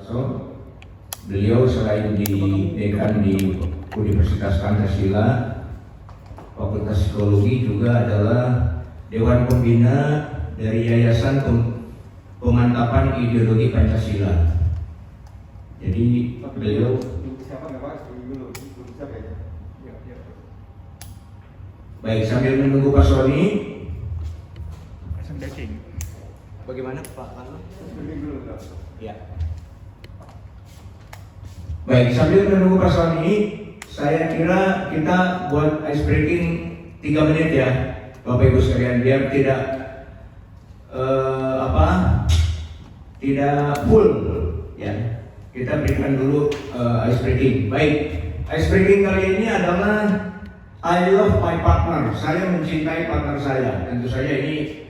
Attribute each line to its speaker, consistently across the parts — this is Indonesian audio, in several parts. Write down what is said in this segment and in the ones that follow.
Speaker 1: So, beliau selain di dekan di Universitas Pancasila, Fakultas Psikologi, juga adalah Dewan Pembina dari Yayasan Pemantapan Ideologi Pancasila. Jadi beliau baik, sambil menunggu Pak Sony. Bagaimana Pak Carlo? Ya. Baik, sambil menunggu Pak Sony, saya kira kita buat ice breaking 3 menit ya, Bapak Ibu sekalian, biar tidak tidak full ya. Kita berikan dulu ice breaking. Baik, ice breaking kali ini adalah I love my partner. Saya mencintai partner saya. Tentu saja ini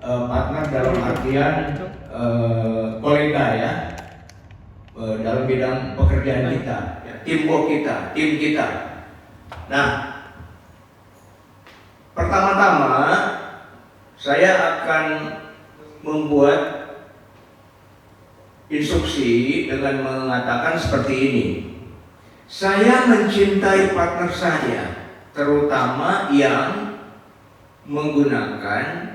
Speaker 1: partner dalam artian kolega ya, dalam bidang pekerjaan kita, ya, teamwork kita, tim kita. Nah, pertama-tama saya akan membuat instruksi dengan mengatakan seperti ini. Saya mencintai partner saya, terutama yang menggunakan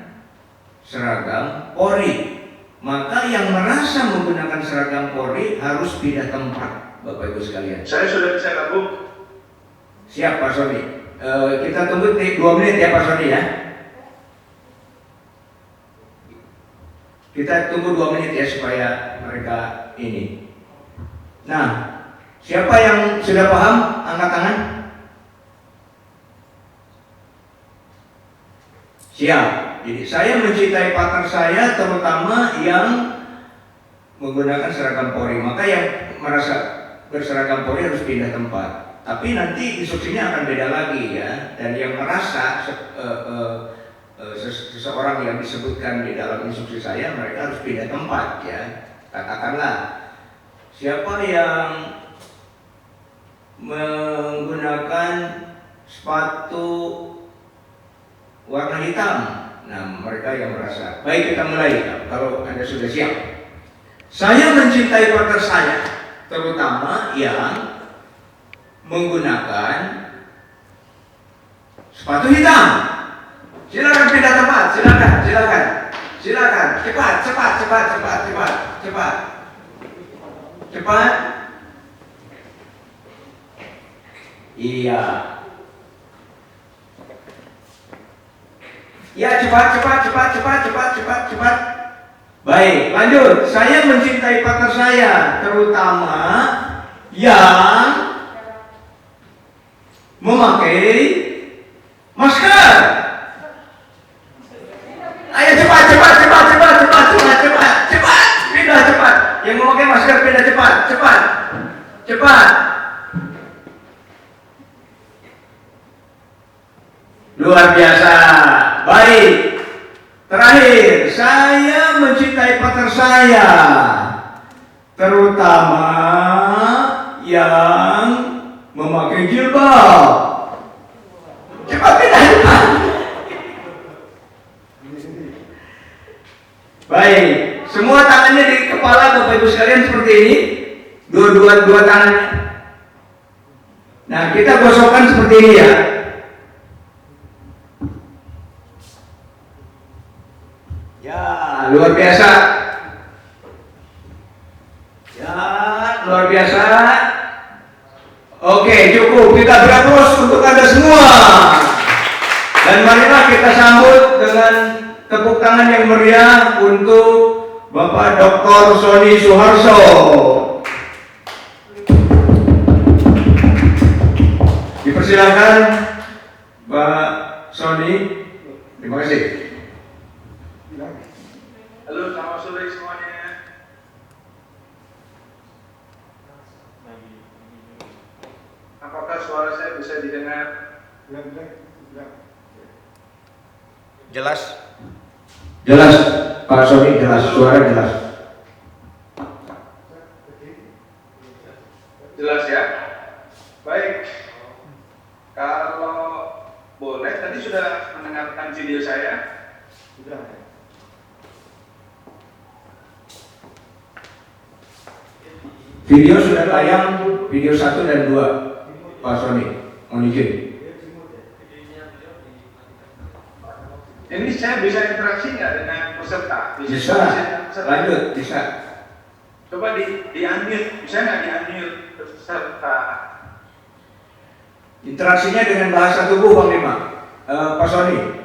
Speaker 1: seragam Polri. Maka yang merasa menggunakan seragam Polri harus pindah tempat, Bapak Ibu sekalian. Saya sudah bisa gabung. Siap Pak Sony. Kita tunggu 2 menit ya Pak Sony ya. Kita tunggu 2 menit ya supaya mereka ini. Nah, siapa yang sudah paham? Angkat tangan. Siap. Jadi saya mencintai partner saya, terutama yang menggunakan seragam Polri. Maka yang merasa berseragam Polri harus pindah tempat. Tapi nanti instruksinya akan beda lagi ya. Dan yang merasa seseorang yang disebutkan di dalam instruksi saya, mereka harus pindah tempat ya. Katakanlah, siapa yang menggunakan sepatu warna hitam, nah mereka yang merasa. Baik, kita mulai kalau Anda sudah siap. Saya mencintai partner saya, terutama yang menggunakan sepatu hitam. Silakan pindah tempat, silakan. Cepat. Iya. Ya, cepat. Baik, lanjut. Saya mencintai partner saya, terutama yang memakai masker. Ayo cepat. Pindah cepat. Yang memakai masker pindah cepat. Luar biasa. Baik. Terakhir, saya mencintai partner saya, terutama yang memakai jilbab. Cepat pindah. Baik, semua tangannya di kepala Bapak Ibu sekalian seperti ini, dua tangannya. Nah, kita gosokkan seperti ini ya. Ya, luar biasa. Oke, cukup. Kita beri aplaus untuk Anda semua. Dan marilah kita sambut dengan tepuk tangan yang meriah untuk Bapak Dr. Sony Suharso. Dipersilakan Pak Sony. Terima kasih.
Speaker 2: Halo, selamat sore semuanya. Apakah suara saya bisa didengar?
Speaker 1: Jelas, Pak Sony, jelas, suara jelas.
Speaker 2: Jelas ya? Baik. Kalau boleh, tadi sudah mendengarkan video saya? Sudah.
Speaker 1: Video sudah tayang, video 1 dan 2, Pak Sony, mohon izin.
Speaker 2: Ini saya bisa interaksi nggak dengan peserta?
Speaker 1: Bisa, lanjut, bisa.
Speaker 2: Coba di-unmute, bisa nggak di-unmute peserta?
Speaker 1: Interaksinya dengan bahasa tubuh, Bang Lima. Pak Sony.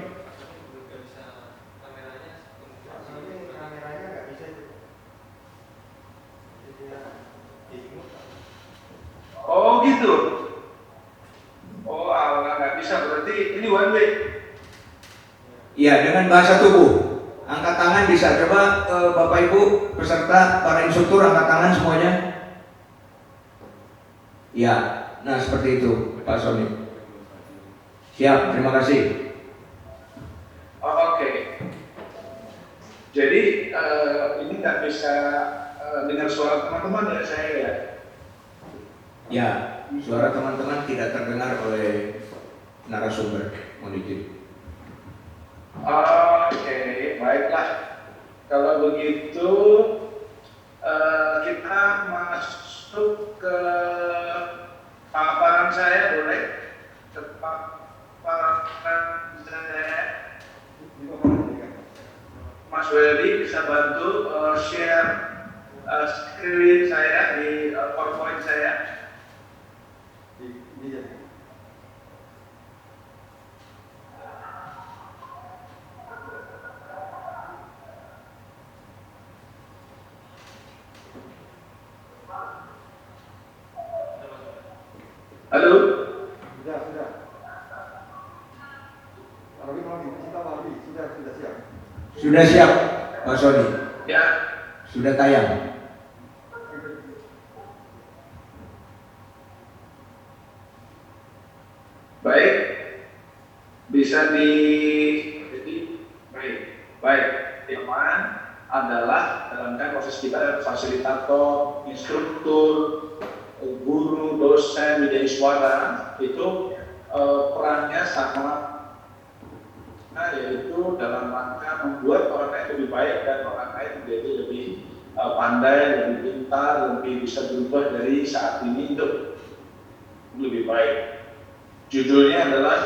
Speaker 2: Oh gitu. Oh Allah, nggak bisa, berarti ini one way.
Speaker 1: Iya, dengan bahasa tubuh. Angkat tangan bisa. Coba Bapak Ibu peserta, para instruktur angkat tangan semuanya. Ya, nah seperti itu Pak Sony. Siap, terima kasih.
Speaker 2: Oh, oke. Jadi ini nggak bisa dengar suara teman-teman ya saya ya.
Speaker 1: Ya, suara teman-teman tidak terdengar oleh narasumber. Mohon izin.
Speaker 2: Oke, baiklah. Kalau begitu kita masuk ke paparan saya, boleh? Ke paparan saya. Mas Welly bisa bantu share screen saya di PowerPoint saya. Halo?
Speaker 3: Sudah. Sudah siap.
Speaker 1: Sudah siap, Pak Sony.
Speaker 2: Ya.
Speaker 1: Sudah tayang.
Speaker 2: Baik, bisa jadi baik. Teman adalah dalam proses kita ada fasilitator, instruktur, guru, dosen, menjadi suara itu perannya sama, yaitu dalam rangka membuat orang lain lebih baik dan orang lain menjadi lebih pandai, lebih pintar, lebih bisa berubah dari saat ini untuk lebih baik. Judulnya adalah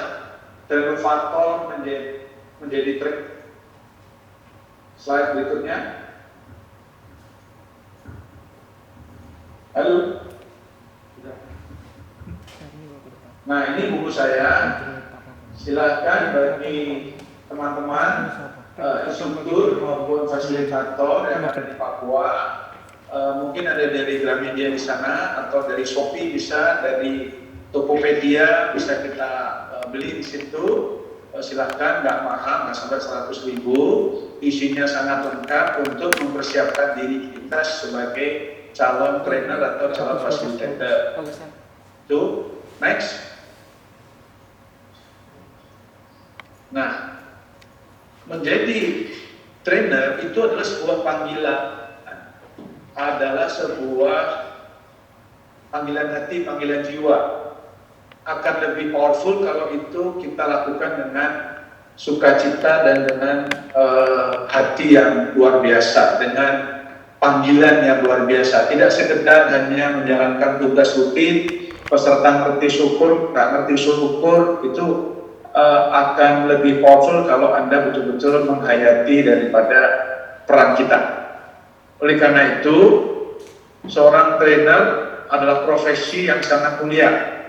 Speaker 2: Tremovator menjadi trainer. Slide berikutnya. Halo. Nah, ini buku saya. Silakan bagi teman-teman instruktur maupun fasilitator yang ada di Papua. Mungkin ada dari Gramedia di sana atau dari Shopee bisa, dari Tokopedia bisa kita beli di situ. Silahkan, nggak mahal, nggak sampai 100.000. Isinya sangat lengkap untuk mempersiapkan diri kita sebagai calon trainer atau calon fasilitator. Itu, next. Nah, menjadi trainer itu adalah sebuah panggilan, adalah sebuah panggilan hati, panggilan jiwa. Akan lebih powerful kalau itu kita lakukan dengan sukacita dan dengan hati yang luar biasa, dengan panggilan yang luar biasa. Tidak sekedar hanya menjalankan tugas rutin, peserta ngerti syukur, nggak ngerti syukur, itu akan lebih powerful kalau Anda betul-betul menghayati daripada peran kita. Oleh karena itu, seorang trainer adalah profesi yang sangat mulia.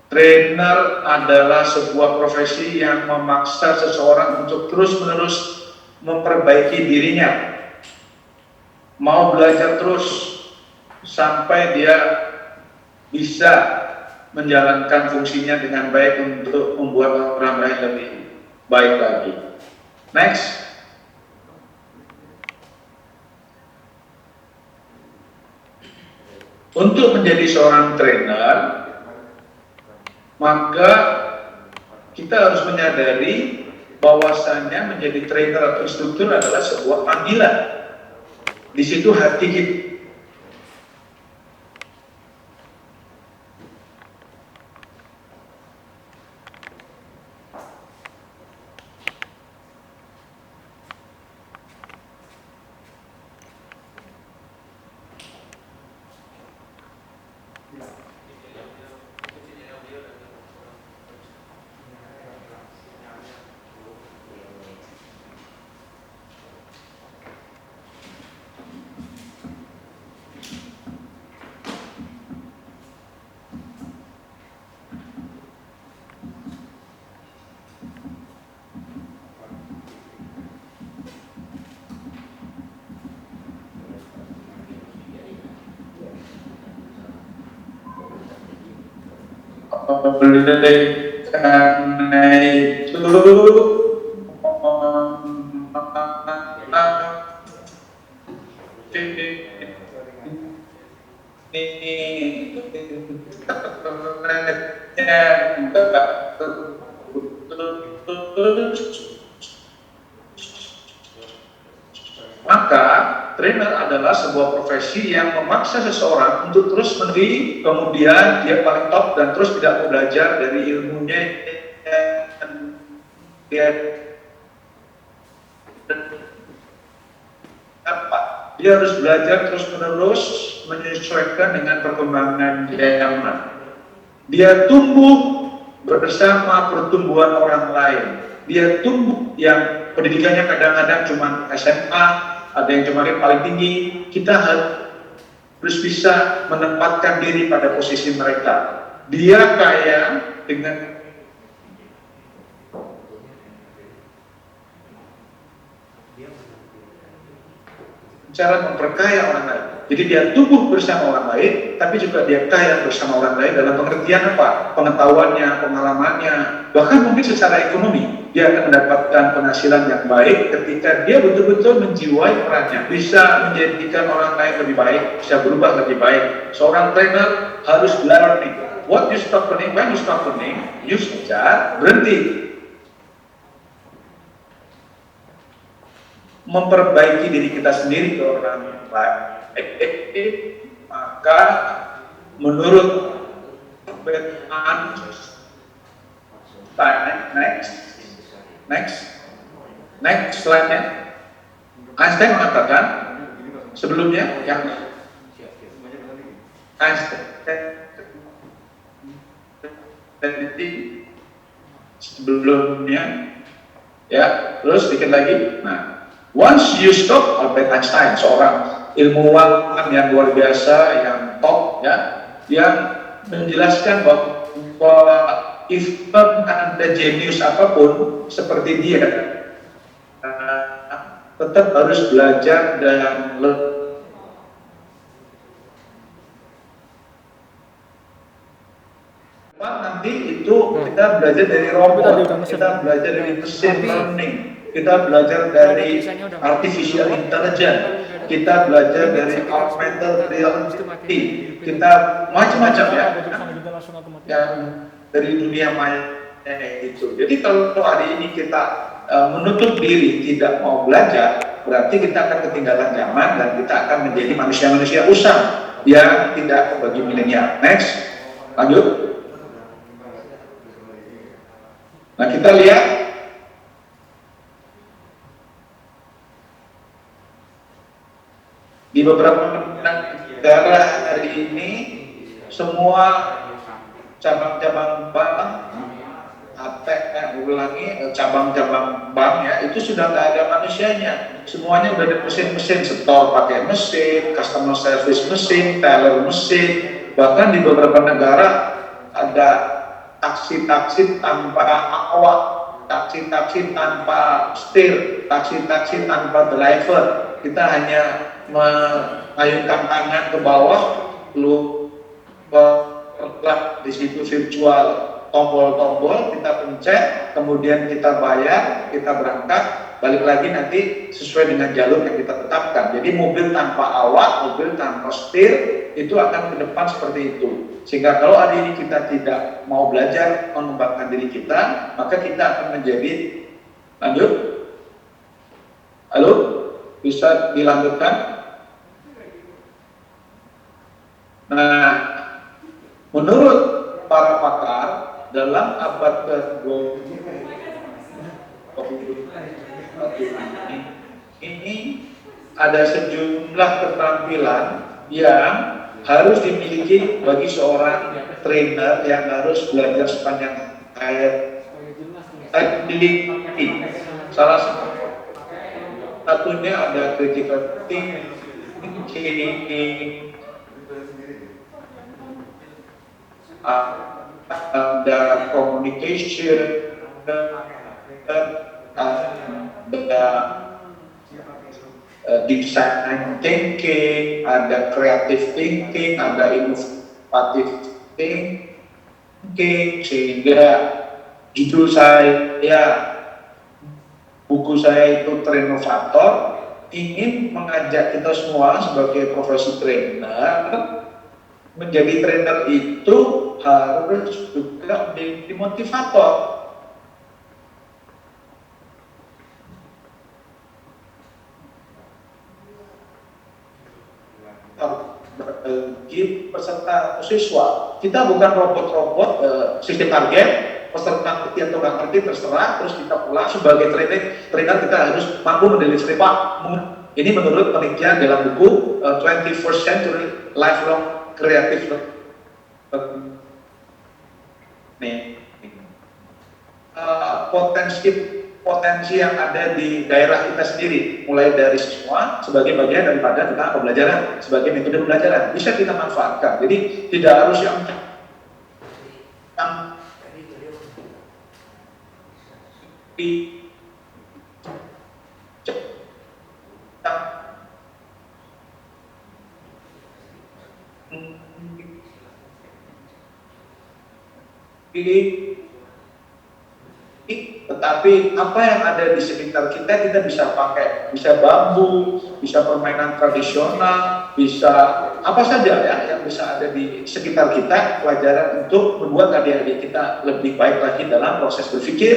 Speaker 2: Trainer adalah sebuah profesi yang memaksa seseorang untuk terus-menerus memperbaiki dirinya. Mau belajar terus sampai dia bisa menjalankan fungsinya dengan baik untuk membuat orang lain lebih baik lagi. Next. Untuk menjadi seorang trainer, maka kita harus menyadari bahwasannya menjadi trainer atau instruktur adalah sebuah panggilan. Di situ hati kita. oleh karena itu maka trainer adalah sebuah profesi yang memaksa seseorang untuk terus menerus, kemudian dia paling top dan terus tidak mau belajar dari ilmunya yang dia dapat. Dia harus belajar terus menerus menyesuaikan dengan perkembangan zaman. Dia tumbuh bersama pertumbuhan orang lain. Dia tumbuh yang pendidikannya kadang-kadang cuma SMA, ada yang cuma yang paling tinggi. Kita harus bisa menempatkan diri pada posisi mereka. Dia kaya dengan cara memperkaya orang lain. Jadi dia tumbuh bersama orang lain, tapi juga dia kaya bersama orang lain dalam pengertian apa? Pengetahuannya, pengalamannya, bahkan mungkin secara ekonomi. Dia akan mendapatkan penghasilan yang baik ketika dia betul-betul menjiwai perannya, bisa menjadikan orang lain lebih baik, bisa berubah lebih baik. Seorang trainer harus learning. What you stop learning, when you stop learning, you saja berhenti. Memperbaiki diri kita sendiri ke orang lain, maka menurut next slide-nya, Einstein mengatakan sebelumnya yang Einstein sebelumnya ya, terus dikit lagi. Nah, once you stop, Albert Einstein, seorang ilmuwan yang luar biasa, yang top, ya, yang menjelaskan bahwa even ada jenius apapun seperti dia, tetap harus belajar dan nanti itu kita belajar dari robot, kita belajar dari machine learning, kita belajar dari artificial intelligence, kita belajar dari augmented reality, kita macam-macam ya, dari dunia maya itu. Jadi kalau hari ini kita menutup diri, tidak mau belajar, berarti kita akan ketinggalan zaman dan kita akan menjadi manusia-manusia usang yang tidak bagi milenial. Next, lanjut. Nah, kita lihat di beberapa negara hari ini semua cabang-cabang bank, cabang-cabang bank ya, itu sudah nggak ada manusianya, semuanya udah ada mesin-mesin, setor pakai mesin, customer service mesin, teller mesin, bahkan di beberapa negara ada taksi-taksi tanpa awak, taksi-taksi tanpa setir, taksi-taksi tanpa driver. Kita hanya mengayunkan tangan ke bawah, lalu di situ virtual tombol-tombol, kita pencet, kemudian kita bayar, kita berangkat, balik lagi nanti sesuai dengan jalur yang kita tetapkan. Jadi mobil tanpa awak, mobil tanpa setir, itu akan ke depan seperti itu. Sehingga kalau hari ini kita tidak mau belajar mengembangkan diri kita, maka kita akan menjadi, lanjut, halo, bisa dilanjutkan? Nah, menurut para pakar, dalam abad ke-20 ini ada sejumlah keterampilan yang harus dimiliki bagi seorang trainer yang harus belajar sepanjang hayat. Salah satunya ada critical thinking, ada communication, ada design thinking, ada creative thinking, ada innovative thinking, sehingga judul saya, buku saya itu Trainovator, ingin mengajak kita semua sebagai profesi trainer, menjadi trainer itu harus juga menjadi motivator. Bagi peserta siswa, kita bukan robot-robot sistem target, peserta ngerti atau nggak ngerti terserah, terus kita pulang sebagai trainer kita harus mampu mendelivery Pak. Ini menurut penelitian dalam buku 21st Century Lifelong Creative nih potensi yang ada di daerah kita sendiri, mulai dari siswa sebagai bagian daripada kita pembelajaran, sebagai metode pembelajaran bisa kita manfaatkan. Jadi tidak harus yang di tetapi apa yang ada di sekitar kita bisa pakai, bisa bambu, bisa permainan tradisional, bisa apa saja ya yang bisa ada di sekitar kita, pelajaran untuk membuat adik-adik kita lebih baik lagi dalam proses berpikir,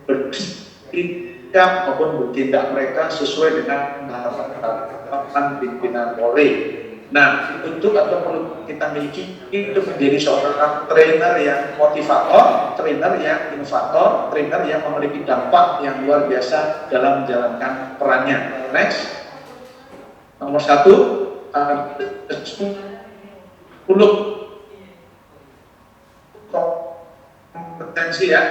Speaker 2: bersikap maupun bertindak mereka sesuai dengan harapan pimpinan Polri. Nah, untuk atau perlu kita miliki itu menjadi seorang trainer yang motivator, trainer yang inovator, trainer yang memiliki dampak yang luar biasa dalam menjalankan perannya. Next, nomor 1, 10 kompetensi ya.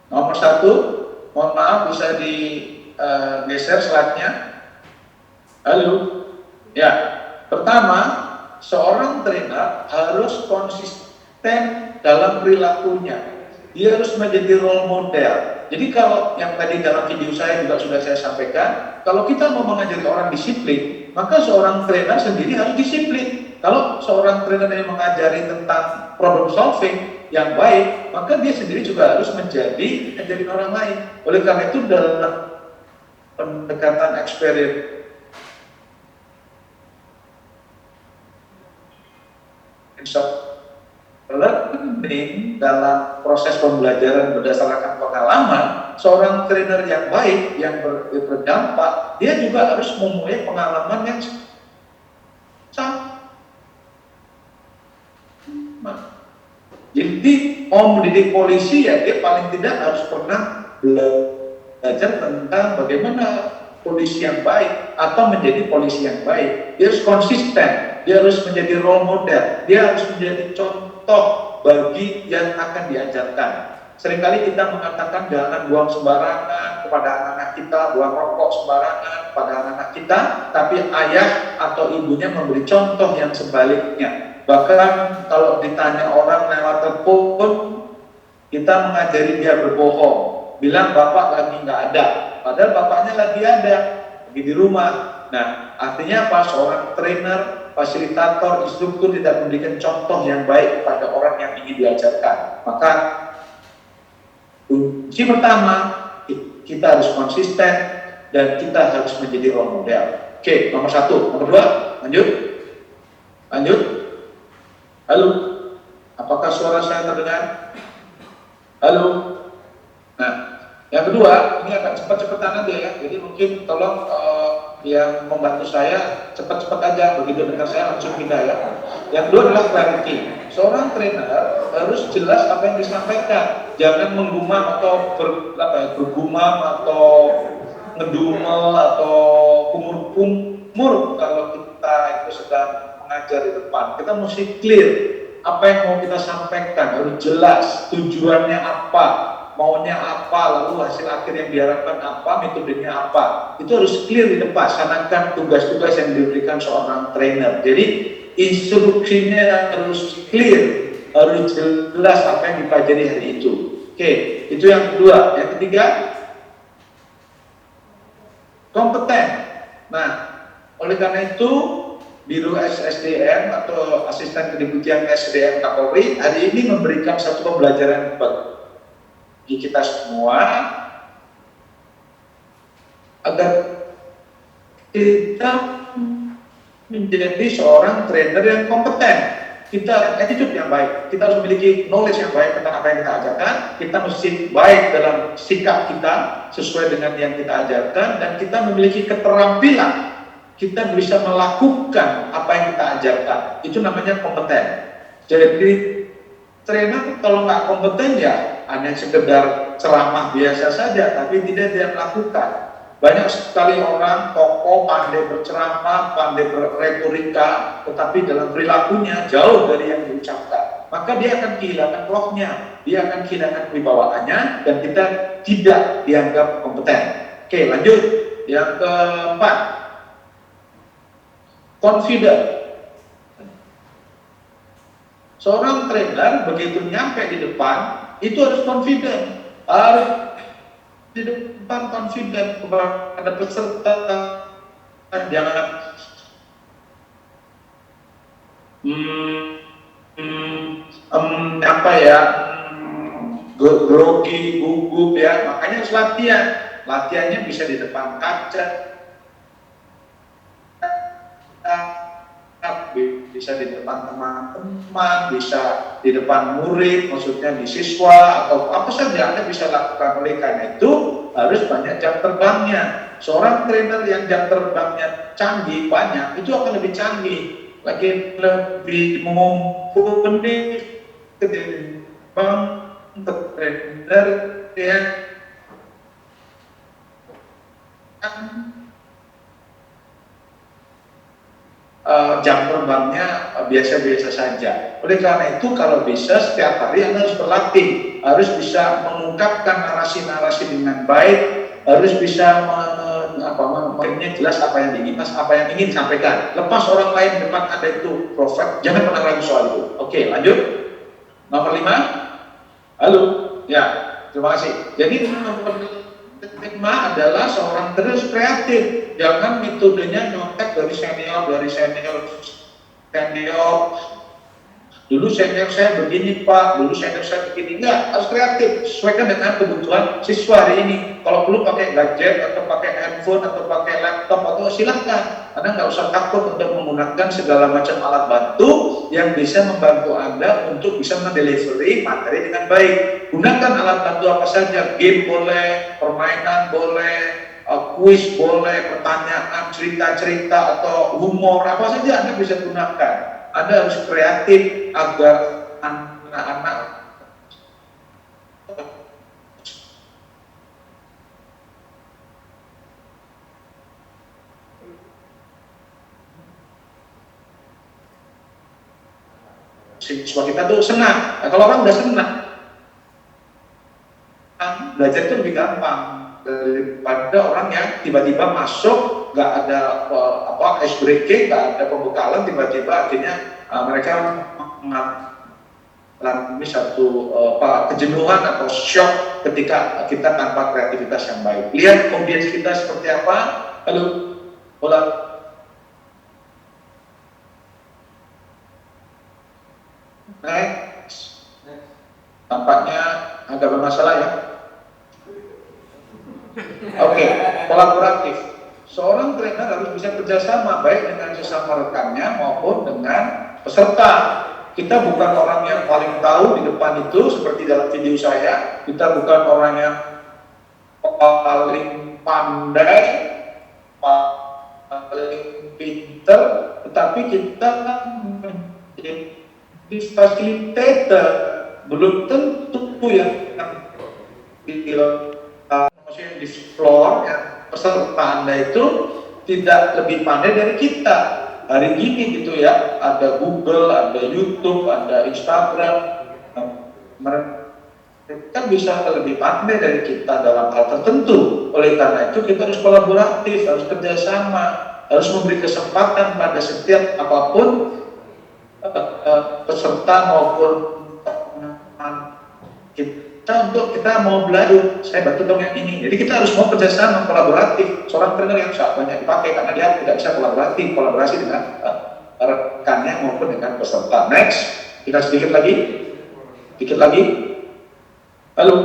Speaker 2: Nomor 1, mohon maaf bisa digeser slide-nya. Halo, ya. Pertama, seorang trainer harus konsisten dalam perilakunya. Dia harus menjadi role model. Jadi kalau yang tadi dalam video saya juga sudah saya sampaikan, kalau kita mau mengajari orang disiplin, maka seorang trainer sendiri harus disiplin. Kalau seorang trainer yang mengajari tentang problem solving yang baik, maka dia sendiri juga harus menjadi orang lain. Oleh karena itu dalam pendekatan eksperimen learning dalam proses pembelajaran berdasarkan pengalaman, seorang trainer yang baik, yang berdampak, dia juga harus mempunyai pengalaman yang sama. Jadi mau mendidik polisi ya dia paling tidak harus pernah belajar tentang bagaimana polisi yang baik atau menjadi polisi yang baik. Dia harus konsisten. Dia harus menjadi role model, dia harus menjadi contoh bagi yang akan diajarkan. Seringkali kita mengatakan jangan buang sembarangan kepada anak-anak kita, buang rokok sembarangan kepada anak-anak kita, tapi ayah atau ibunya memberi contoh yang sebaliknya. Bahkan kalau ditanya orang lewat telepon, kita mengajari dia berbohong, bilang bapak lagi nggak ada, padahal bapaknya lagi ada, lagi di rumah. Nah, artinya apa? Seorang trainer, fasilitator, instruktur tidak memberikan contoh yang baik kepada orang yang ingin diajarkan. Maka kunci pertama, kita harus konsisten dan kita harus menjadi role model. Oke, nomor 1. Nomor 2, lanjut. Halo, apakah suara saya terdengar? Halo. Nah, yang kedua, ini akan cepat-cepatan aja ya. Jadi mungkin tolong yang membantu saya cepat-cepat aja, begitu dengar saya langsung pindah ya. Yang kedua adalah clarity. Seorang trainer harus jelas apa yang disampaikan, jangan menggumam atau bergumam atau ngedumel atau kumur-kumur kalau kita itu sedang mengajar di depan. Kita mesti clear apa yang mau kita sampaikan, harus jelas tujuannya apa, maunya apa, lalu hasil akhir yang diharapkan apa, metodenya apa. Itu harus clear di depan, laksanakan tugas-tugas yang diberikan seorang trainer. Jadi instruksinya harus clear, harus jelas apa yang dipelajari hari itu. Oke, itu yang kedua. Yang ketiga, kompeten. Nah, oleh karena itu Biro SSDM atau Asisten Kedeputian SDM Kapolri hari ini memberikan satu pembelajaran bagi kita semua agar kita menjadi seorang trainer yang kompeten. Kita attitude yang baik, kita harus memiliki knowledge yang baik tentang apa yang kita ajarkan. Kita mesti baik dalam sikap kita sesuai dengan yang kita ajarkan, dan kita memiliki keterampilan. Kita bisa melakukan apa yang kita ajarkan. Itu namanya kompeten. Jadi trainer kalau nggak kompeten ya hanya sekedar ceramah biasa saja, tapi tidak dia melakukan. Banyak sekali orang tokoh pandai berceramah, pandai berretorika, tetapi dalam perilakunya jauh dari yang diucapkan. Maka dia akan kehilangan rohnya, dia akan kehilangan wibawaannya, dan kita tidak dianggap kompeten. Oke, lanjut. Yang keempat, confident. Seorang trainer begitu nyampe di depan, itu harus confident, harus di depan confident kepada peserta. Jangan grogi, gugup ya. Makanya harus latihan. Latihannya bisa di depan kaca, bisa di depan teman-teman, bisa di depan murid, maksudnya di siswa atau apa saja Anda bisa lakukan. Oleh karena itu harus banyak jam terbangnya. Seorang trainer yang jam terbangnya canggih banyak, itu akan lebih canggih, lagi lebih mumpuni ketimbang trainer yang jam terbangnya biasa-biasa saja. Oleh karena itu kalau bisa setiap hari Anda harus berlatih, harus bisa mengungkapkan narasi-narasi dengan baik, harus bisa mengenai jelas apa yang ingin sampaikan. Lepas orang lain di depan Anda itu profet, jangan pernah ragu soal itu. Oke, lanjut. Nomor 5. Halo. Ya, terima kasih. Jadi nomor 5 adalah seorang terus kreatif. Jangan metodenya nyontek dari senior. Dulu senior saya begini Pak, dulu senior saya begini. Enggak, harus kreatif, sesuaikan dengan kebutuhan siswa hari ini. Kalau perlu pakai gadget atau pakai handphone atau pakai laptop atau silahkan. Anda nggak usah takut untuk menggunakan segala macam alat bantu yang bisa membantu Anda untuk bisa mendelivery materi dengan baik. Gunakan alat bantu apa saja, game boleh, permainan boleh, kuis boleh, pertanyaan, cerita-cerita atau humor, apa saja Anda bisa gunakan. Anda harus kreatif agar anak-anak siswa kita tuh senang. Nah, kalau orang udah senang, belajar itu lebih gampang daripada orang yang tiba-tiba masuk nggak ada ice breaking, nggak ada pembekalan, tiba-tiba akhirnya mereka mengalami satu kejenuhan atau shock ketika kita tanpa kreativitas yang baik. Lihat audiens kita seperti apa. Halo, bola. Next. Tampaknya agak bermasalah ya. Oke, kolaboratif. Seorang trainer harus bisa kerjasama baik dengan sesama rekannya maupun dengan peserta. Kita bukan orang yang paling tahu di depan itu seperti dalam video saya. Kita bukan orang yang paling pandai, paling pinter, tetapi kita menjadi fasilitator. Belum tentu yang di floor ya, peserta Anda itu tidak lebih pandai dari kita. Hari ini gitu ya, ada Google, ada YouTube, ada Instagram, mereka bisa lebih pandai dari kita dalam hal tertentu. Oleh karena itu kita harus kolaboratif, harus kerjasama, harus memberi kesempatan pada setiap apapun peserta maupun untuk kita mau belajar, saya bantu dong yang ini. Jadi kita harus mau kerjasama, kolaboratif. Seorang trainer yang sangat banyak dipakai karena dia tidak bisa kolaborasi dengan rekannya maupun dengan peserta. Next, kita sedikit lagi, dikit lagi. Halo.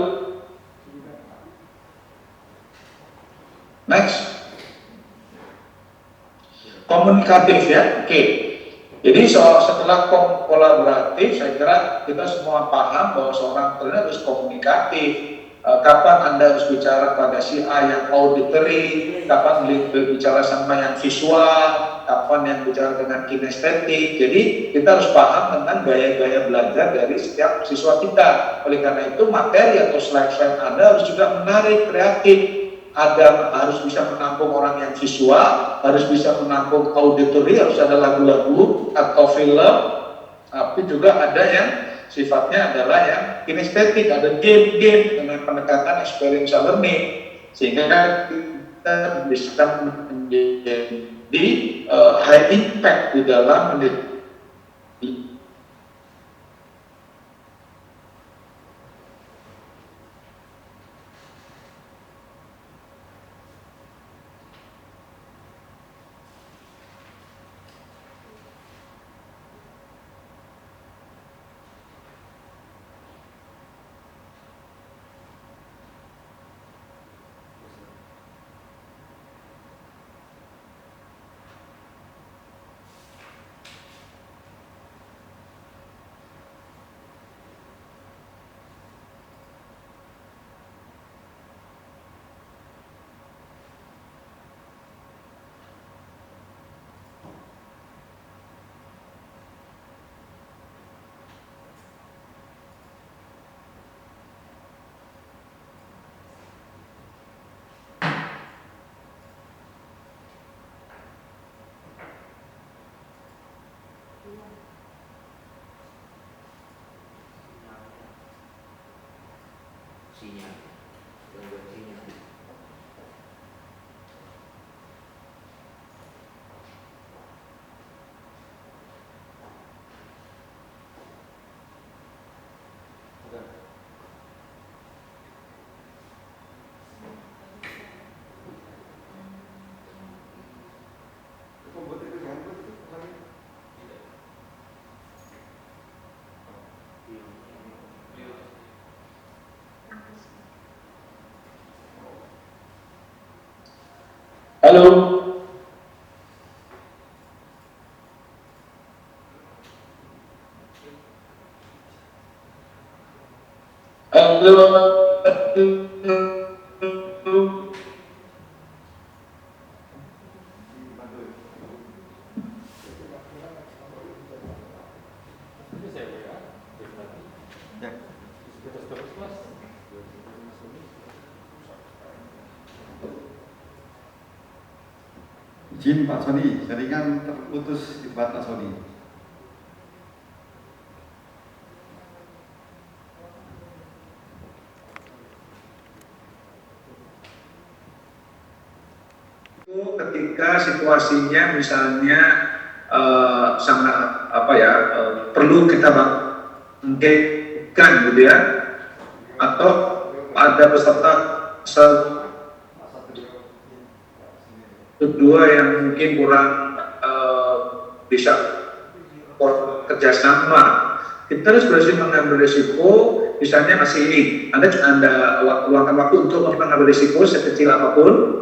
Speaker 2: Next. Komunikatif ya, oke. Jadi setelah kolaboratif, saya kira kita semua paham bahwa seorang trainer harus komunikatif. Kapan Anda harus bicara pada si A yang auditory, kapan berbicara sama yang visual, kapan yang bicara dengan kinestetik. Jadi kita harus paham tentang gaya-gaya belajar dari setiap siswa kita. Oleh karena itu materi atau slide-slide Anda harus juga menarik, kreatif. Ada harus bisa menampung orang yang visual, harus bisa menampung auditory, harus ada lagu-lagu atau film, tapi juga ada yang sifatnya adalah yang kinestetik, ada game-game dengan pendekatan experiential learning, sehingga kita bisa menjadi high impact di dalam mendidik.
Speaker 1: Sinyal, gangguan sinyal.
Speaker 2: Halo. Halo.
Speaker 3: Izin Pak Sony, jaringan terputus di tempat Pak Sony.
Speaker 2: Ketika situasinya misalnya sangat perlu kita bangkitkan gitu ya, atau ada peserta kedua yang mungkin kurang bisa kerjasama, kita harus berhasil mengambil risiko. Misalnya masih ini, Anda luangkan waktu untuk mengambil risiko sekecil apapun,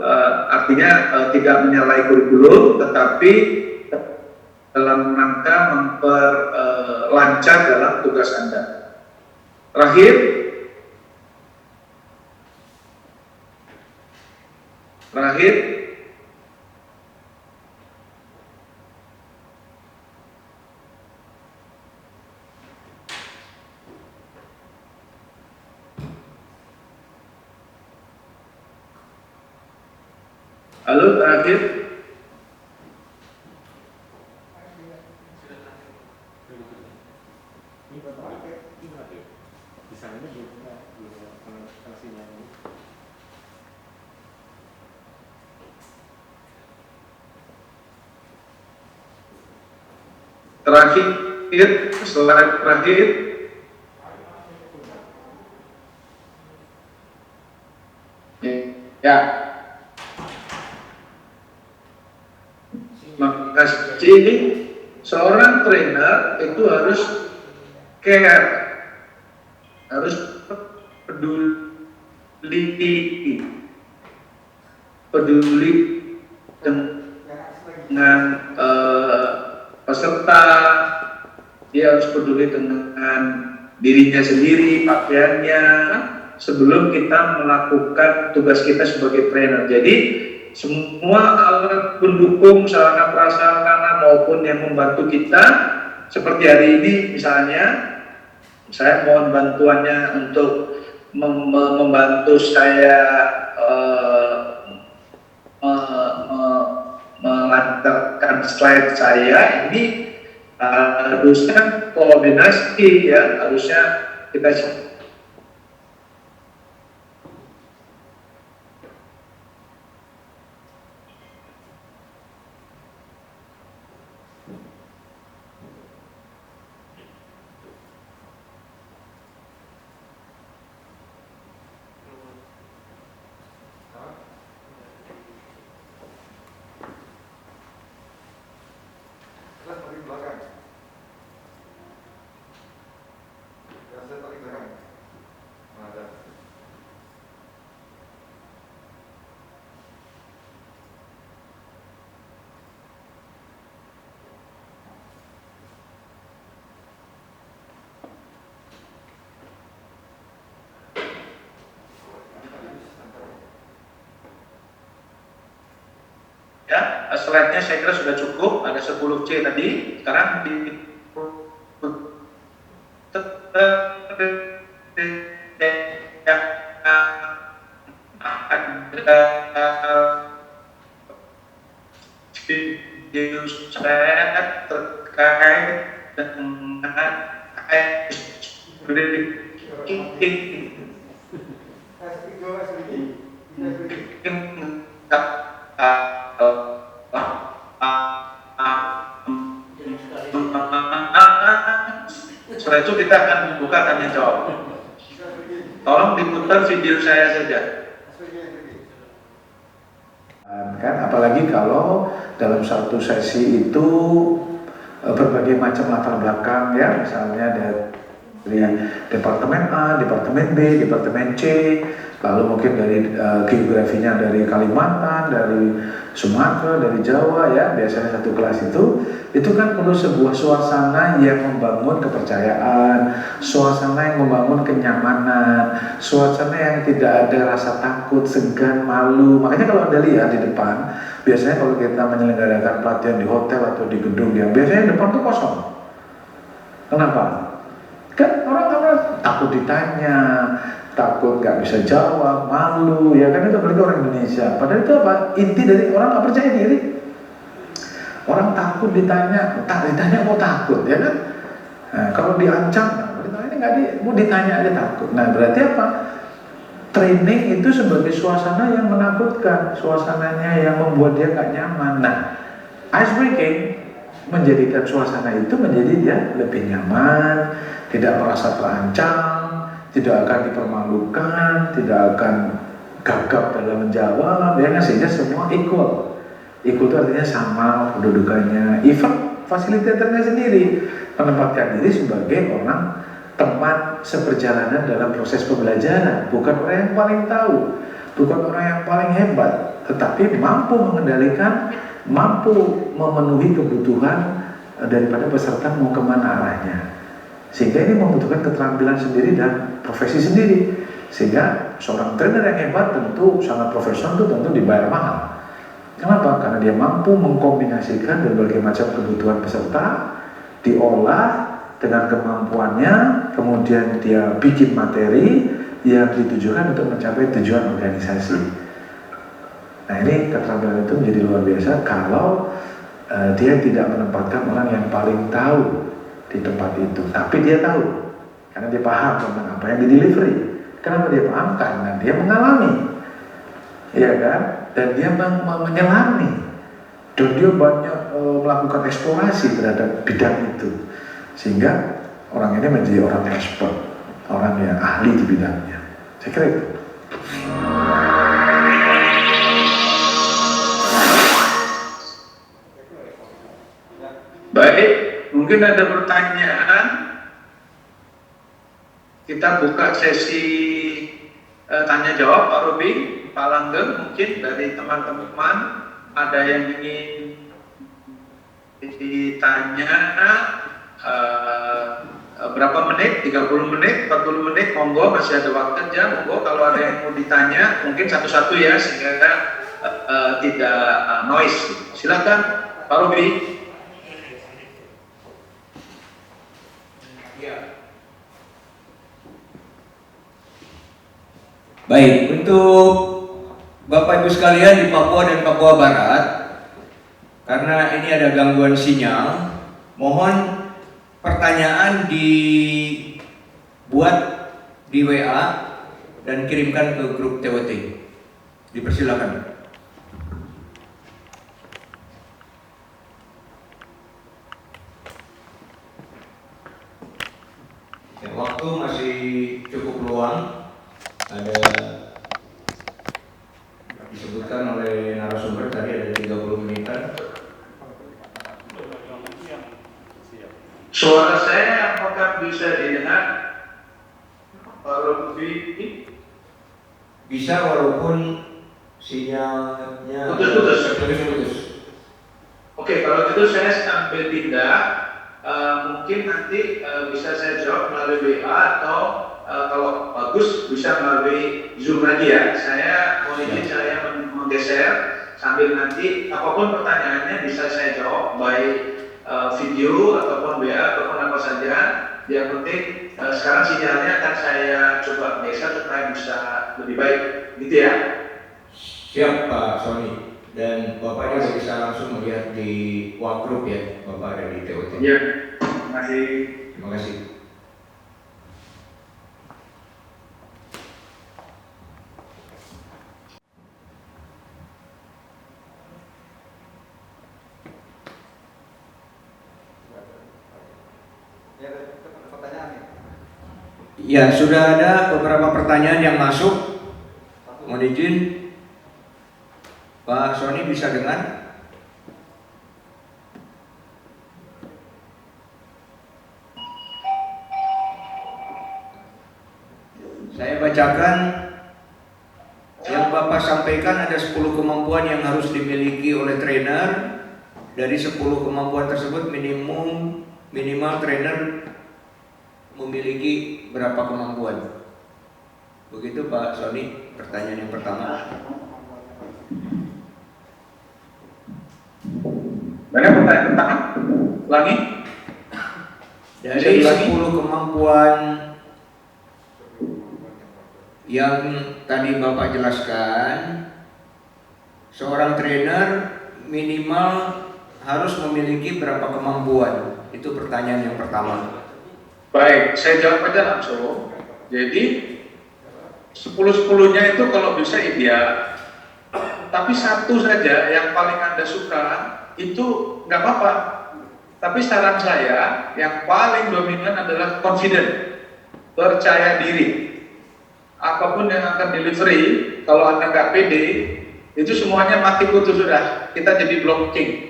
Speaker 2: artinya tidak menyalahi kurikulum, tetapi dalam rangka memperlancar dalam tugas Anda. Terakhir, slide terakhir. Ya. Terima kasih. seorang trainer itu harus care, harus peduli dengan peserta, dia harus peduli dengan dirinya sendiri, pakaiannya, sebelum kita melakukan tugas kita sebagai trainer. Jadi semua alat pendukung, sarana prasarana maupun yang membantu kita, seperti hari ini misalnya, saya mohon bantuannya untuk membantu saya melantarkan slide saya. Ini harusnya koordinasi ya, harusnya kita ya, slide-nya saya kira sudah cukup, ada 10C tadi. Sekarang di video saya terkait dengan setelah itu kita akan buka tanya jawab. Tolong diputar video saya saja.
Speaker 4: Kan apalagi kalau dalam satu sesi itu berbagai macam latar belakang ya, misalnya dari departemen A, departemen B, departemen C, lalu mungkin dari geografinya dari Kalimantan, dari Sumatera, dari Jawa ya, biasanya satu kelas itu kan perlu sebuah suasana yang membangun kepercayaan, suasana yang membangun kenyamanan, suasana yang tidak ada rasa takut, segan, malu. Makanya kalau Anda lihat di depan, biasanya kalau kita menyelenggarakan pelatihan di hotel atau di gedung yang biasanya depan tuh kosong. Kenapa? Kan orang takut ditanya, takut nggak bisa jawab, malu, ya kan, itu apalagi orang Indonesia. Padahal itu apa? Inti dari orang nggak percaya diri. Orang takut ditanya, ditanya kok takut, ya kan? Nah, kalau diancam, mau ditanya aja takut. Nah, berarti apa? Training itu sebagai suasana yang menakutkan, suasananya yang membuat dia nggak nyaman. Nah, ice breaking menjadikan suasana itu menjadi dia lebih nyaman, tidak merasa terancam, tidak akan dipermalukan, tidak akan gagap dalam menjawab, ya kan, sehingga semua equal. Equal itu artinya sama kedudukannya. Even fasilitatornya sendiri menempatkan diri sebagai orang teman seperjalanan dalam proses pembelajaran, bukan orang yang paling tahu, bukan orang yang paling hebat, tetapi mampu mengendalikan, mampu memenuhi kebutuhan daripada peserta mau kemana arahnya. Sehingga ini membutuhkan keterampilan sendiri dan profesi sendiri. Sehingga seorang trainer yang hebat tentu sangat profesional, itu tentu dibayar mahal. Kenapa? Karena dia mampu mengkombinasikan berbagai macam kebutuhan peserta, diolah dengan kemampuannya, kemudian dia bikin materi yang ditujukan untuk mencapai tujuan organisasi. Nah, ini keterampilan itu menjadi luar biasa kalau dia tidak menempatkan orang yang paling tahu di tempat itu, tapi dia tahu karena dia paham tentang apa yang di delivery. Kenapa dia paham? Karena dia mengalami, ya kan, dan dia menyelami, dan dia banyak melakukan eksplorasi terhadap bidang itu, sehingga orang ini menjadi orang expert, orang yang ahli di bidangnya. Saya kira itu.
Speaker 2: Baik. Mungkin ada pertanyaan. Kita buka sesi tanya jawab, Pak Robi, Pak Langgeng, mungkin dari teman-teman ada yang ingin ditanya. Berapa menit? 30 menit, 40 menit, monggo, masih ada waktu aja, monggo. Kalau ada yang mau ditanya, mungkin satu-satu ya, sehingga tidak noise. Silakan, Pak Robi.
Speaker 1: Baik, untuk Bapak Ibu sekalian di Papua dan Papua Barat, karena ini ada gangguan sinyal, mohon pertanyaan dibuat di WA dan kirimkan ke grup TWT. Dipersilakan. Ya, waktu masih cukup luang. Ada disebutkan oleh narasumber tadi ada 30 menitan.
Speaker 2: Suara saya apakah bisa didengar? Pak Robi?
Speaker 1: Bisa walaupun sinyalnya
Speaker 2: Putus. Oke, kalau gitu saya sambil pindah, mungkin nanti bisa saya jawab melalui WA atau kalau bagus bisa melalui Zoom lagi ya. Saya mau ini saya menggeser sambil nanti apapun pertanyaannya bisa saya jawab baik video ataupun WA ataupun apa saja. Yang penting sekarang sinyalnya akan saya coba geser supaya bisa lebih baik, gitu ya.
Speaker 1: Siap Pak Sony, dan Bapaknya sudah bisa langsung melihat di Wakgroup ya, Bapak ada di TOT.
Speaker 2: Iya, terima kasih.
Speaker 1: Terima kasih. Ya, sudah ada beberapa pertanyaan yang masuk. Mohon izin, Pak Sony bisa dengar? Saya bacakan yang Bapak sampaikan, ada 10 kemampuan yang harus dimiliki oleh trainer. Dari 10 kemampuan tersebut minimal trainer memiliki berapa kemampuan? Begitu Pak Sony, pertanyaan yang pertama.
Speaker 2: Mana pertanyaan pertama? Ulangi.
Speaker 1: Dari 10 kemampuan yang tadi Bapak jelaskan, seorang trainer minimal harus memiliki berapa kemampuan? Itu pertanyaan yang pertama.
Speaker 2: Baik, saya jawab aja langsung. Jadi 10-10-nya itu kalau bisa ideal. Tapi satu saja yang paling Anda suka itu nggak apa-apa. Tapi saran saya yang paling dominan adalah confident, percaya diri. Apapun yang akan delivery, kalau Anda nggak pede, itu semuanya mati kutu sudah. Kita jadi blocking.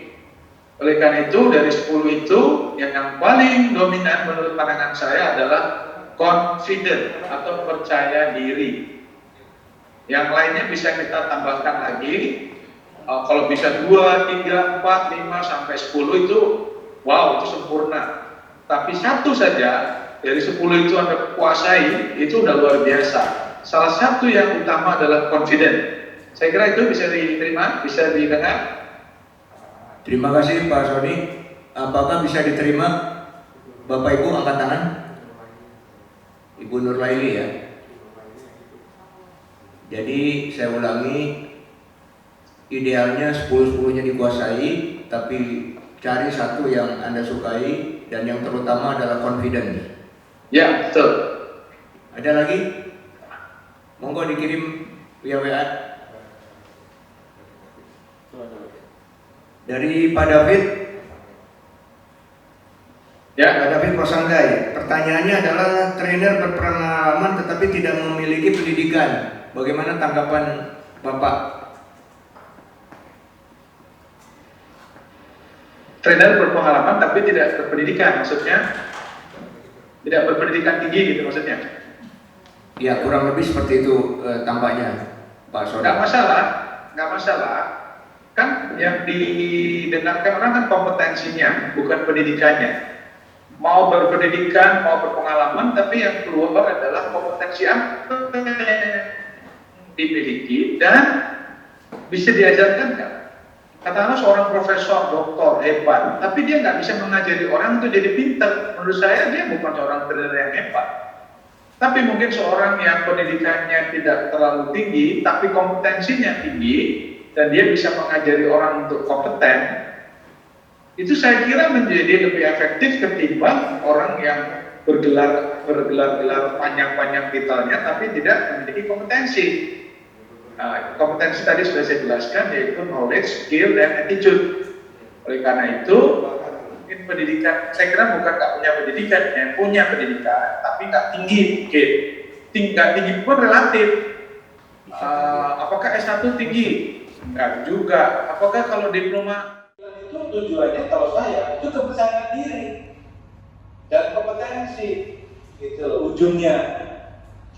Speaker 2: Oleh karena itu dari 10 itu yang paling dominan menurut pandangan saya adalah confident atau percaya diri. Yang lainnya bisa kita tambahkan lagi. Kalau bisa 2, 3, 4, 5 sampai 10 itu wow, itu sempurna. Tapi satu saja dari 10 itu Anda kuasai, itu udah luar biasa. Salah satu yang utama adalah confident. Saya kira itu bisa diterima, bisa didengar.
Speaker 1: Terima kasih Pak Sony. Apakah bisa diterima? Bapak Ibu angkat tangan. Ibu Nurlaili ya. Jadi saya ulangi, idealnya 10-10-nya dikuasai, tapi cari satu yang Anda sukai dan yang terutama adalah confidence.
Speaker 2: Ya, betul.
Speaker 1: Ada lagi? Monggo dikirim via WA. Dari Pak David.
Speaker 2: Ya.
Speaker 1: Pak David Kosanggai. Pertanyaannya adalah trainer berpengalaman tetapi tidak memiliki pendidikan. Bagaimana tanggapan Bapak?
Speaker 2: trainer berpengalaman tapi tidak berpendidikan, maksudnya tidak berpendidikan tinggi gitu maksudnya.
Speaker 1: Ya kurang lebih seperti itu tampaknya Pak Soni.
Speaker 2: Nggak masalah. Kan yang didengarkan orang kan kompetensinya, bukan pendidikannya. Mau berpendidikan, mau berpengalaman, tapi yang keluar adalah kompetensi apa yang dimiliki dan bisa diajarkan kan. Katakanlah seorang profesor, doktor, hebat, tapi dia nggak bisa mengajari orang untuk jadi pinter. Menurut saya dia bukan seorang trainer yang hebat. Tapi mungkin seorang yang pendidikannya tidak terlalu tinggi, tapi kompetensinya tinggi, dan dia bisa mengajari orang untuk kompeten, itu saya kira menjadi lebih efektif ketimbang orang yang bergelar-gelar panjang-panjang titelnya, tapi tidak memiliki kompetensi. Kompetensi tadi sudah saya jelaskan, yaitu knowledge, skill, dan attitude. Oleh karena itu, mungkin pendidikan, saya kira bukan nggak punya pendidikan, yang punya pendidikan, tapi nggak tinggi mungkin. Nggak tinggi pun relatif. Apakah S1 tinggi? Enggak juga. Apakah kalau diploma itu tujuannya kalau saya itu kepercayaan diri dan kompetensi, gitu loh, ujungnya.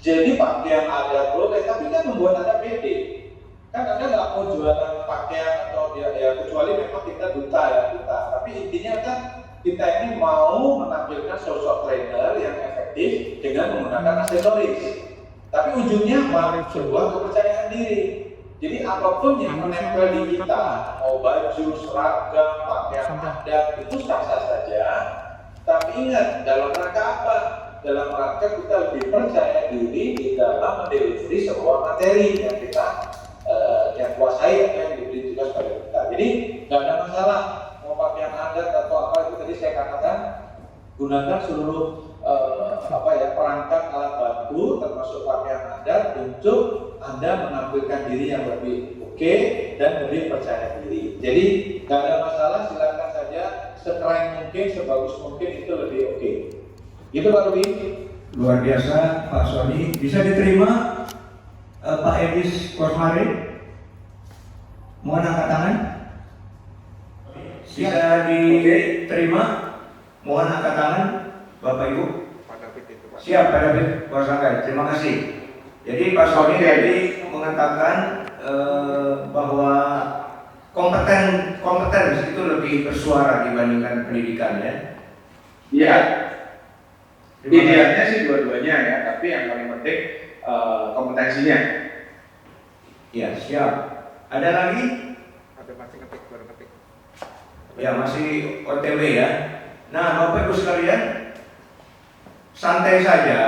Speaker 2: Jadi pakaian ada boleh, tapi kan membuat Anda pede. Kan Anda nggak mau jualan pakaian atau ya kecuali memang kita duta ya, duta. Tapi intinya kan kita ini mau menampilkan sosok trainer yang efektif dengan menggunakan aksesoris. Tapi ujungnya apa? Sebuah kepercayaan diri. Jadi apapun yang menempel di kita, mau baju, seragam, pakaian adat, itu sah-sah saja. Tapi ingat, dalam rangka apa? Dalam rangka kita lebih percaya diri di dalam mendelivery sebuah materi yang kita yang kuasai atau yang diberi tugas pada kita. Jadi nggak ada masalah mau pakaian adat atau apa itu tadi saya katakan, gunakan seluruh perangkat alat bantu termasuk pakaian adat untuk Anda menampilkan diri yang lebih oke dan lebih percaya diri. Jadi nggak ada masalah, silakan saja sekeren mungkin, sebagus mungkin, itu lebih oke. Itu Pak Rubi.
Speaker 1: Luar biasa Pak Soni. Bisa diterima Pak Edis Kosmare? Mohon angkat tangan. Bisa diterima? Mohon angkat tangan Bapak Ibu. Siap Pak David Kosmare. Terima kasih. Jadi Pak Soni tadi mengatakan bahwa kompeten itu lebih bersuara dibandingkan pendidikan ya.
Speaker 2: Iya. Idealnya sih dua-duanya ya, tapi yang paling penting kompetensinya.
Speaker 1: Ya, siap. Ada lagi?
Speaker 3: Ada masih ketik.
Speaker 1: Ya, masih OTW ya. Nah, Bapak Ibu sekalian, santai saja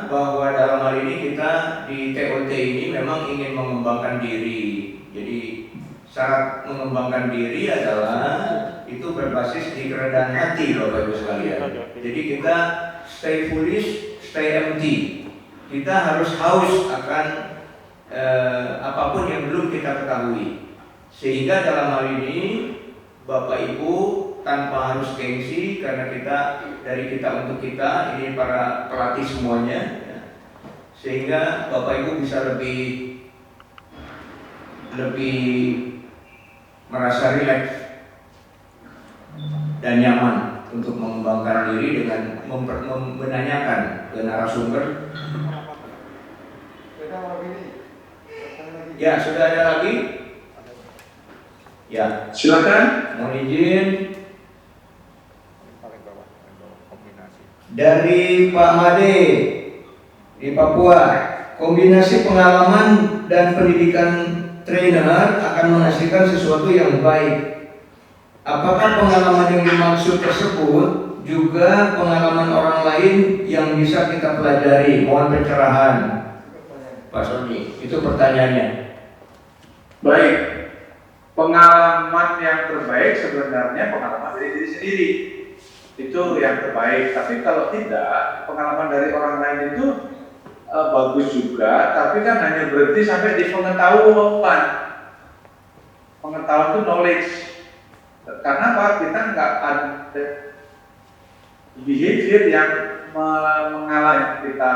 Speaker 1: bahwa dalam hal ini kita di TOT ini memang ingin mengembangkan diri. Jadi syarat mengembangkan diri adalah itu berbasis di kerendahan hati Bapak Ibu sekalian. Jadi kita stay foolish, stay empty. Kita harus haus akan apapun yang belum kita ketahui. Sehingga dalam hal ini Bapak Ibu tanpa harus gengsi, karena kita dari kita untuk kita, ini para pelatih semuanya ya. Sehingga Bapak Ibu bisa lebih merasa rileks dan nyaman untuk mengembangkan diri dengan menanyakan ke narasumber. Ya, sudah ada lagi? Ya,
Speaker 2: Silakan.
Speaker 1: mohon izin. Dari Pak Made di Papua, kombinasi pengalaman dan pendidikan trainer akan menghasilkan sesuatu yang baik. Apakah pengalaman yang dimaksud tersebut juga pengalaman orang lain yang bisa kita pelajari? Mohon pencerahan, Pak Soni. Itu pertanyaannya.
Speaker 2: Baik. Pengalaman yang terbaik sebenarnya pengalaman dari diri sendiri. Itu yang terbaik. Tapi kalau tidak, pengalaman dari orang lain itu bagus juga, tapi kan hanya berhenti sampai di pengetahuan. Pengetahuan itu knowledge. Karena apa? Kita nggak ada behavior yang mengalami, kita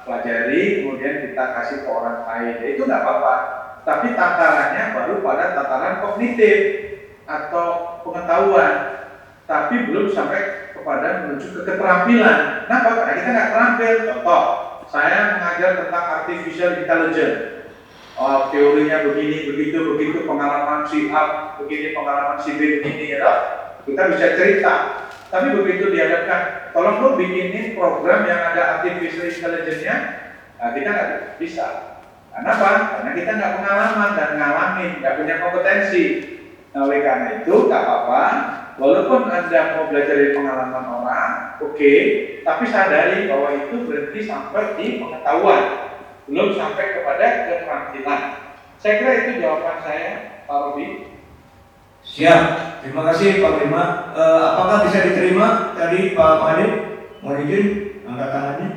Speaker 2: pelajari, kemudian kita kasih ke orang lain. Ya, itu nggak apa-apa. Tapi tatarannya baru pada tataran kognitif atau pengetahuan.
Speaker 5: tapi belum sampai kepada menuju ke keterampilan. Kenapa? Karena kita nggak terampil. Contoh, saya mengajar tentang artificial intelligence. Oh, teorinya begini, begitu, pengalaman si A, begini, pengalaman si B, begini, ya. Kita bisa cerita. Tapi begitu dihadapkan, tolong lo bikinin program yang ada artificial intelligence-nya, nah, kita nggak bisa. Kenapa? Karena kita nggak pengalaman dan ngalamin, nggak punya kompetensi. Nah, oleh karena itu, nggak apa-apa. Walaupun Anda mau belajar dari pengalaman orang, oke, tapi sadari bahwa itu berhenti sampai di pengetahuan, belum sampai kepada keterampilan. Saya kira itu jawaban saya, Pak Robi.
Speaker 1: Siap, terima kasih Pak Prima. Apakah bisa diterima tadi Pak Made? Mohon izin, angkat tangannya.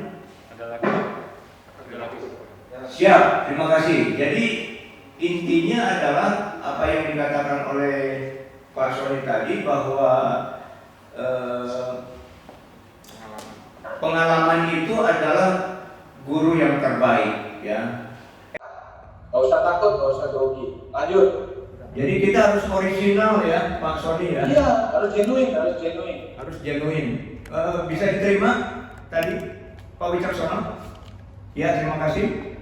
Speaker 6: Ada lagi.
Speaker 1: Siap, terima kasih. Jadi intinya adalah apa yang dikatakan oleh Pak Sony tadi bahwa pengalaman itu adalah guru yang terbaik, ya.
Speaker 5: Gak usah takut, gak usah grogi. Lanjut.
Speaker 1: Jadi kita harus original ya, Pak Sony ya.
Speaker 5: Iya, harus genuine.
Speaker 1: Harus genuine. Bisa diterima tadi Pak Wicaksono? Ya, terima kasih.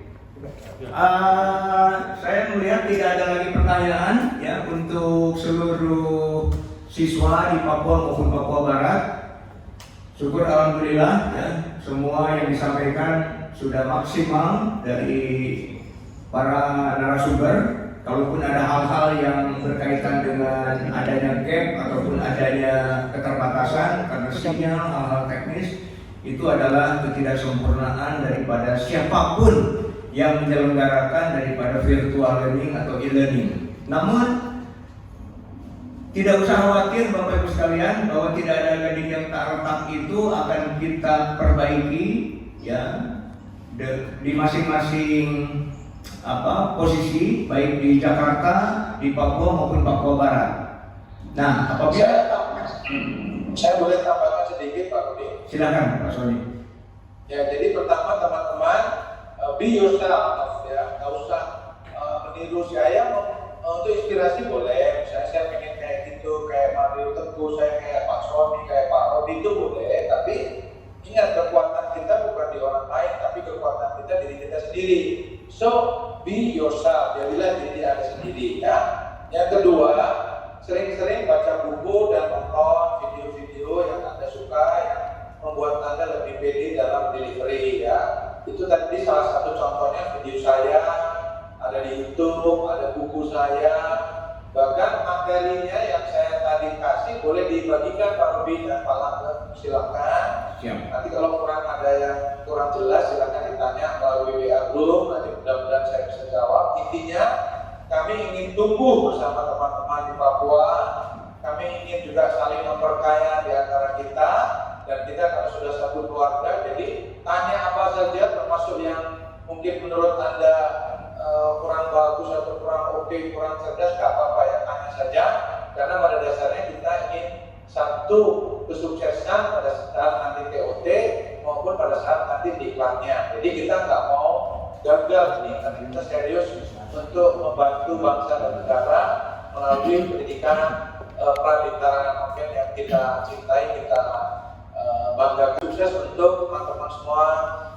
Speaker 1: Saya melihat tidak ada lagi pertanyaan ya untuk seluruh siswa di Papua maupun Papua Barat. Syukur alhamdulillah ya, semua yang disampaikan sudah maksimal dari para narasumber. Kalaupun ada hal-hal yang berkaitan dengan adanya gap ataupun adanya keterbatasan karena sinyal, hal-hal teknis, itu adalah ketidaksempurnaan daripada siapapun yang menyelenggarakan daripada virtual learning atau e-learning. Namun tidak usah khawatir Bapak Ibu sekalian bahwa tidak ada gading yang tak retak itu akan kita perbaiki ya di masing-masing posisi baik di Jakarta, di Papua maupun Papua Barat. Nah, apabila
Speaker 5: Saya boleh tambahkan sedikit Pak Rudi.
Speaker 1: silakan Pak Sony.
Speaker 5: Ya, jadi pertama teman-teman be yourself ya, nggak usah meniru saya. Untuk inspirasi boleh, misalnya saya pengen kayak gitu, kayak Mario Teguh, saya kayak Pak Sony, kayak Pak Rodi itu boleh. Tapi ingat, kekuatan kita bukan di orang lain, tapi kekuatan kita diri kita sendiri. So be yourself, jadilah diri Anda sendiri ya. Yang kedua, sering-sering baca buku dan nonton video-video yang Anda suka yang membuat Anda lebih pede dalam delivery ya. Itu tadi salah satu contohnya video saya, ada di YouTube, ada buku saya, bahkan materinya yang saya tadi kasih boleh dibagikan Pak Robi dan Pak Langgeng, silakan.
Speaker 1: Siap.
Speaker 5: Nanti kalau ada yang kurang jelas silakan ditanya melalui WA Group, nanti mudah-mudahan saya bisa jawab. Intinya kami ingin tumbuh bersama teman-teman di Papua, kami ingin juga saling memperkaya di antara kita, dan kita kalau sudah satu keluarga, jadi tanya apa saja termasuk yang mungkin menurut Anda kurang bagus atau kurang oke, kurang cerdas, gak apa-apa ya, tanya saja, karena pada dasarnya kita ingin satu kesuksesan pada saat nanti TOT maupun pada saat nanti iklannya. Jadi kita nggak mau gagal nih, karena kita serius untuk membantu bangsa dan negara melalui pendidikan praditaran online yang kita cintai, kita banggakan. Sukses untuk teman-teman semua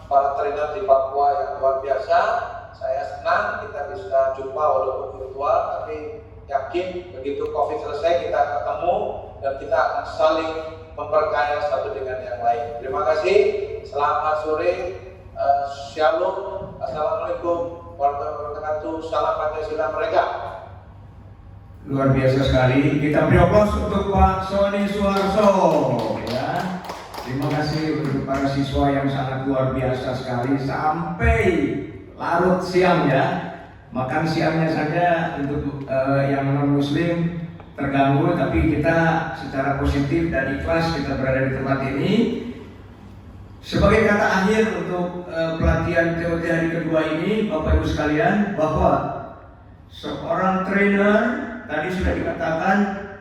Speaker 5: para trainer di Papua yang luar biasa. Saya senang kita bisa jumpa walaupun virtual, tapi yakin begitu COVID selesai kita ketemu dan kita akan saling memperkaya satu dengan yang lain. Terima kasih. Selamat sore. Shalom. Assalamualaikum warahmatullahi wabarakatuh. Salam Pancasila mereka.
Speaker 1: Luar biasa sekali. Kita beri aplaus untuk Pak Sony Suharso ya. Terima kasih untuk para siswa yang sangat luar biasa sekali sampai larut siang ya. Makan siangnya saja untuk yang non muslim terganggu, tapi kita secara positif dan ikhlas kita berada di tempat ini. Sebagai kata akhir untuk pelatihan TOT hari kedua ini, Bapak Ibu sekalian, bahwa seorang trainer tadi sudah dikatakan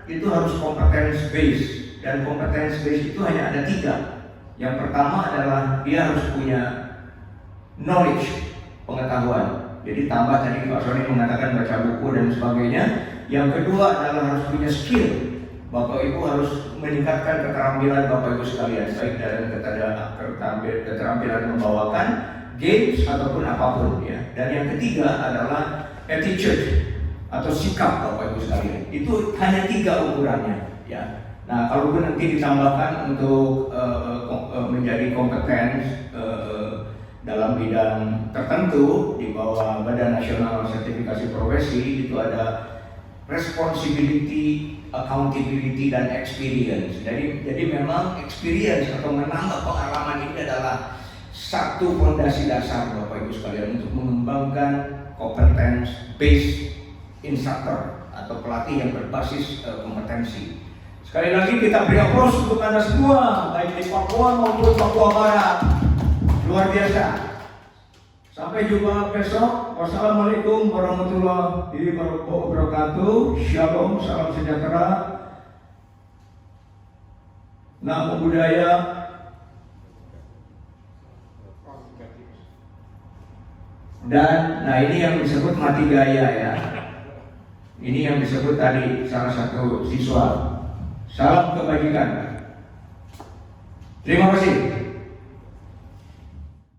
Speaker 1: itu harus competence based, dan competence based itu hanya ada 3. Yang pertama adalah dia harus punya knowledge, pengetahuan. Jadi tambah tadi Pak Sony mengatakan baca buku dan sebagainya. Yang kedua adalah harus punya skill, Bapak Ibu harus meningkatkan keterampilan Bapak Ibu sekalian, baik dalam keterampilan membawakan games ataupun apapun ya. Dan yang ketiga adalah attitude atau sikap Bapak Ibu sekalian. Itu hanya 3 ukurannya ya. Nah, kalau nanti ditambahkan untuk menjadi kompeten dalam bidang tertentu di bawah Badan Nasional Sertifikasi Profesi, itu ada responsibility, accountability, dan experience. Jadi memang experience atau menambah pengalaman ini adalah satu fondasi dasar Bapak Ibu sekalian untuk mengembangkan competence based instructor atau pelatih yang berbasis kompetensi. Sekali lagi kita beri aplaus untuk Anda semua, baik di Papua maupun Papua Barat. Luar biasa. Sampai jumpa besok. Wassalamualaikum warahmatullahi wabarakatuh. Shalom, salam sejahtera. Namo Buddhaya. Dan ini yang disebut mati gaya ya. Ini yang disebut tadi salah satu siswa. Salam kebajikan. Terima kasih.